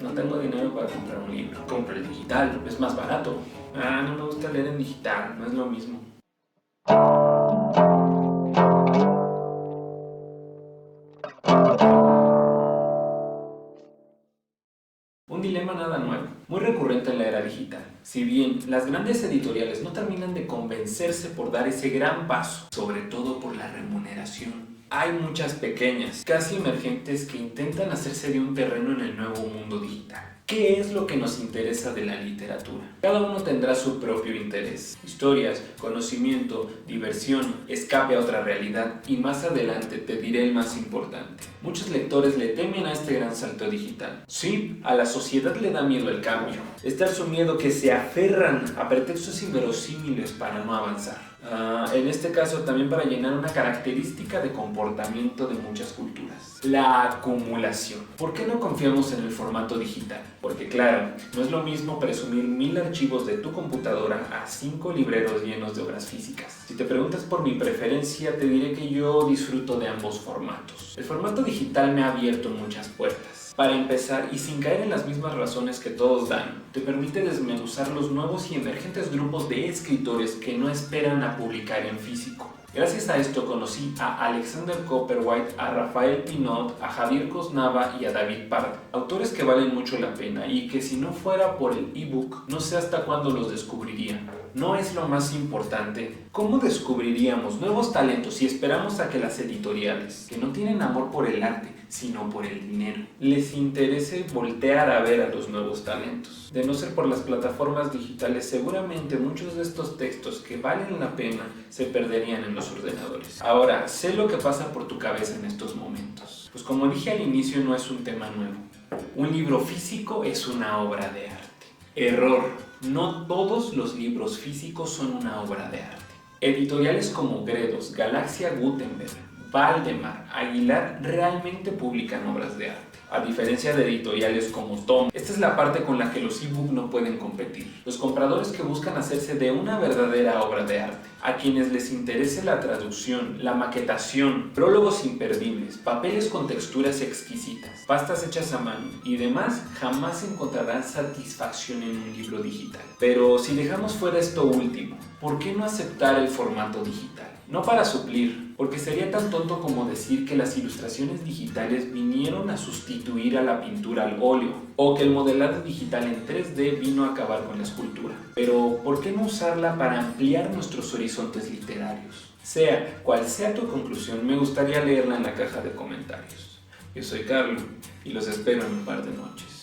No tengo dinero para comprar un libro. Compro el digital, es más barato. No me gusta leer en digital, no es lo mismo. Un dilema nada nuevo, muy recurrente en la era digital. Si bien las grandes editoriales no terminan de convencerse por dar ese gran paso, sobre todo por la remuneración, hay muchas pequeñas, casi emergentes, que intentan hacerse de un terreno en el nuevo mundo digital. ¿Qué es lo que nos interesa de la literatura? Cada uno tendrá su propio interés. Historias, conocimiento, diversión, escape a otra realidad y más adelante te diré el más importante. Muchos lectores le temen a este gran salto digital. Sí, a la sociedad le da miedo el cambio. Es tal su miedo que se aferran a pretextos inverosímiles para no avanzar. En este caso también para llenar una característica de comportamiento de muchas culturas: la acumulación. ¿Por qué no confiamos en el formato digital? Porque claro, no es lo mismo presumir 1000 archivos de tu computadora a 5 libreros llenos de obras físicas. Si te preguntas por mi preferencia, te diré que yo disfruto de ambos formatos. El formato digital me ha abierto muchas puertas. Para empezar, y sin caer en las mismas razones que todos dan, te permite desmenuzar los nuevos y emergentes grupos de escritores que no esperan a publicar en físico. Gracias a esto conocí a Alexander Copperwhite, a Rafael Pinot, a Javier Cosnava y a David Pardo, autores que valen mucho la pena y que si no fuera por el ebook, no sé hasta cuándo los descubriría. No es lo más importante. ¿Cómo descubriríamos nuevos talentos si esperamos a que las editoriales, que no tienen amor por el arte, sino por el dinero, les interese voltear a ver a los nuevos talentos? De no ser por las plataformas digitales, seguramente muchos de estos textos que valen la pena se perderían en los ordenadores. Ahora, sé lo que pasa por tu cabeza en estos momentos. Pues como dije al inicio, no es un tema nuevo. Un libro físico es una obra de arte. Error. No todos los libros físicos son una obra de arte. Editoriales como Gredos, Galaxia Gutenberg, Valdemar, Aguilar realmente publican obras de arte. A diferencia de editoriales como Tom, esta es la parte con la que los ebook no pueden competir. Los compradores que buscan hacerse de una verdadera obra de arte, a quienes les interese la traducción, la maquetación, prólogos imperdibles, papeles con texturas exquisitas, pastas hechas a mano y demás, jamás encontrarán satisfacción en un libro digital. Pero si dejamos fuera esto último, ¿por qué no aceptar el formato digital? No para suplir, porque sería tan tonto como decir que las ilustraciones digitales vinieron a sustituir a la pintura al óleo, o que el modelado digital en 3D vino a acabar con la escultura. Pero, ¿por qué no usarla para ampliar nuestros horizontes literarios? Sea cual sea tu conclusión, me gustaría leerla en la caja de comentarios. Yo soy Carlos y los espero en un par de noches.